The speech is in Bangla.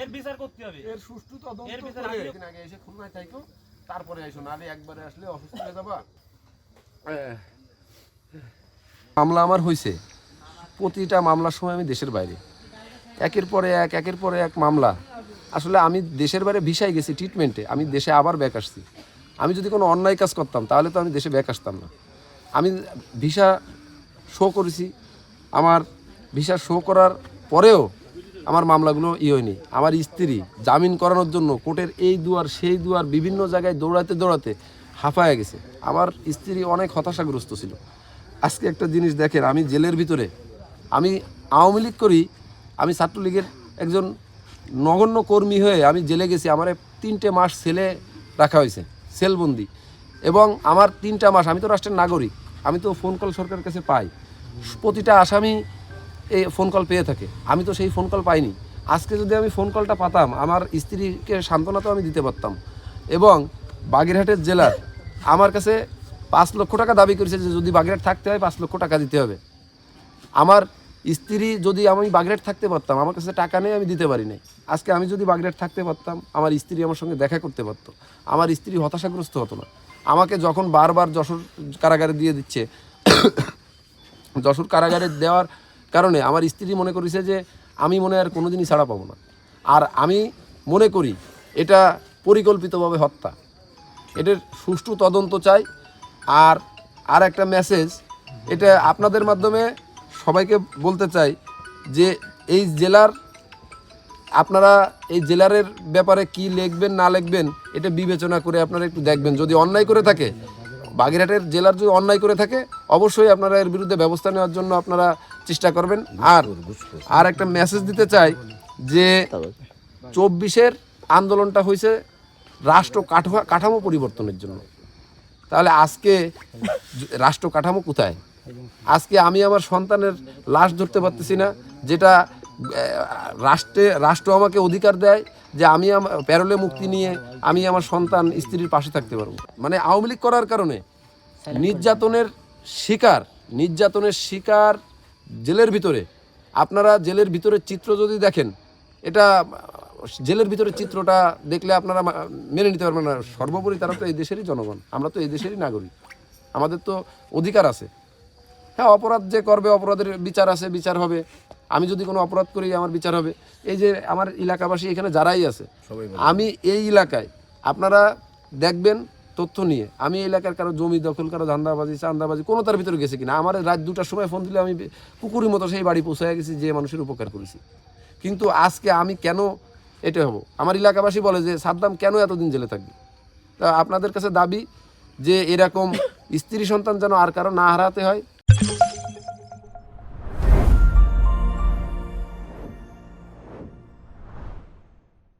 এর বিচার করতে হবে, এর সুষ্ঠু তদন্ত করে আগে এসে খুলনায় থাইকো, তারপরে এসো, নাহলে একবারে আসলে অসুস্থ হয়ে যাবা। মামলা আমার হয়েছে, প্রতিটা মামলার সময় আমি দেশের বাইরে, একের পরে এক মামলা। আসলে আমি দেশের বাইরে ভিসায় গেছি ট্রিটমেন্টে, আমি দেশে আবার ব্যাক আসছি। আমি যদি কোনো অন্যায় কাজ করতাম তাহলে তো আমি দেশে ব্যাক আসতাম না। আমি ভিসা শো করেছি, আমার ভিসা শো করার পরেও আমার মামলাগুলো হয়নি। আমার স্ত্রী জামিন করানোর জন্য কোর্টের এই দুয়ার সেই দুয়ার বিভিন্ন জায়গায় দৌড়াতে হাঁপায়ে গেছে। আমার স্ত্রী অনেক হতাশাগ্রস্ত ছিল। আজকে একটা জিনিস দেখেন, আমি জেলের ভিতরে, আমি আওয়ামী লীগ করি, আমি ছাত্রলীগের একজন নগণ্য কর্মী হয়ে আমি জেলে গেছি। আমার 3টে মাস সেলে রাখা হয়েছে, সেলবন্দি। এবং আমার 3টা মাস, আমি তো রাষ্ট্রের নাগরিক, আমি তো ফোন কল সরকারের কাছে পাই, প্রতিটা আসামি এই ফোন কল পেয়ে থাকে। আমি তো সেই ফোন কল পাইনি। আজকে যদি আমি ফোন কলটা পাতাম, আমার স্ত্রীকে সান্ত্বনা তো আমি দিতে পারতাম। এবং বাগেরহাটের জেলার আমার কাছে 5 লক্ষ টাকা দাবি করেছে যে যদি বাগেরহাট থাকতে হয় 5 লক্ষ টাকা দিতে হবে। আমার স্ত্রী, যদি আমি বাগেরহাট থাকতে পারতাম, আমার কাছে টাকা নেই, আমি দিতে পারি নাই। আজকে আমি যদি বাগেরহাট থাকতে পারতাম, আমার স্ত্রী আমার সঙ্গে দেখা করতে পারতো, আমার স্ত্রী হতাশাগ্রস্ত হতো না। আমাকে যখন বারবার যশোর কারাগারে দিয়ে দিচ্ছে, যশোর কারাগারে দেওয়ার কারণে আমার স্ত্রী মনে করেছে যে আমি মনে আর কোনোদিনই ছাড়া পাবো না। আর আমি মনে করি এটা পরিকল্পিতভাবে হত্যা, এটার সুষ্ঠু তদন্ত চাই। আর একটা মেসেজ, এটা আপনাদের মাধ্যমে সবাইকে বলতে চাই যে এই জেলার, আপনারা এই জেলারের ব্যাপারে কি লিখবেন না লিখবেন এটা বিবেচনা করে আপনারা একটু দেখবেন। যদি অন্যায় করে থাকে, বাগেরহাটের জেলার যদি অন্যায় করে থাকে, অবশ্যই আপনারা এর বিরুদ্ধে ব্যবস্থা নেওয়ার জন্য আপনারা চেষ্টা করবেন। আর একটা মেসেজ দিতে চাই যে 24-এর আন্দোলনটা হয়েছে রাষ্ট্র কাঠামো পরিবর্তনের জন্য। তাহলে আজকে রাষ্ট্র কাঠামো কোথায়? আজকে আমি আমার সন্তানের লাশ ধরতে পারতেছি না, যেটা রাষ্ট্র আমাকে অধিকার দেয় যে আমি প্যারোলে মুক্তি নিয়ে আমি আমার সন্তান স্ত্রীর পাশে থাকতে পারবো। মানে আওয়ামী লীগ করার কারণে নির্যাতনের শিকার জেলের ভিতরে। আপনারা জেলের ভিতরের চিত্র যদি দেখেন, এটা জেলের ভিতরের চিত্রটা দেখলে আপনারা মেনে নিতে পারবেন না। সর্বোপরি তারা তো এই দেশেরই জনগণ, আমরা তো এই দেশেরই নাগরিক, আমাদের তো অধিকার আছে। হ্যাঁ, অপরাধ যে করবে অপরাধের বিচার আছে, বিচার হবে। আমি যদি কোনো অপরাধ করি আমার বিচার হবে। এই যে আমার এলাকাবাসী এখানে যারাই আছে, আমি এই এলাকায় আপনারা দেখবেন তথ্য নিয়ে, আমি এই এলাকার কারো জমি দখল, কারো ধান্দাবাজি চান্দাবাজি কোনো তার ভিতরে গেছে কিনা। আমার রাত 2টার সময় ফোন দিলে আমি কুকুরের মতো সেই বাড়ি পৌঁছায় গেছি, যে মানুষের উপকার করেছি। কিন্তু আজকে আমি কেন এটা হবো? আমার এলাকাবাসী বলে যে সাদ্দাম কেন এতদিন জেলে থাকবে। তা আপনাদের কাছে দাবি যে এরকম স্ত্রী সন্তান যেন আর কারো না হারাতে হয়।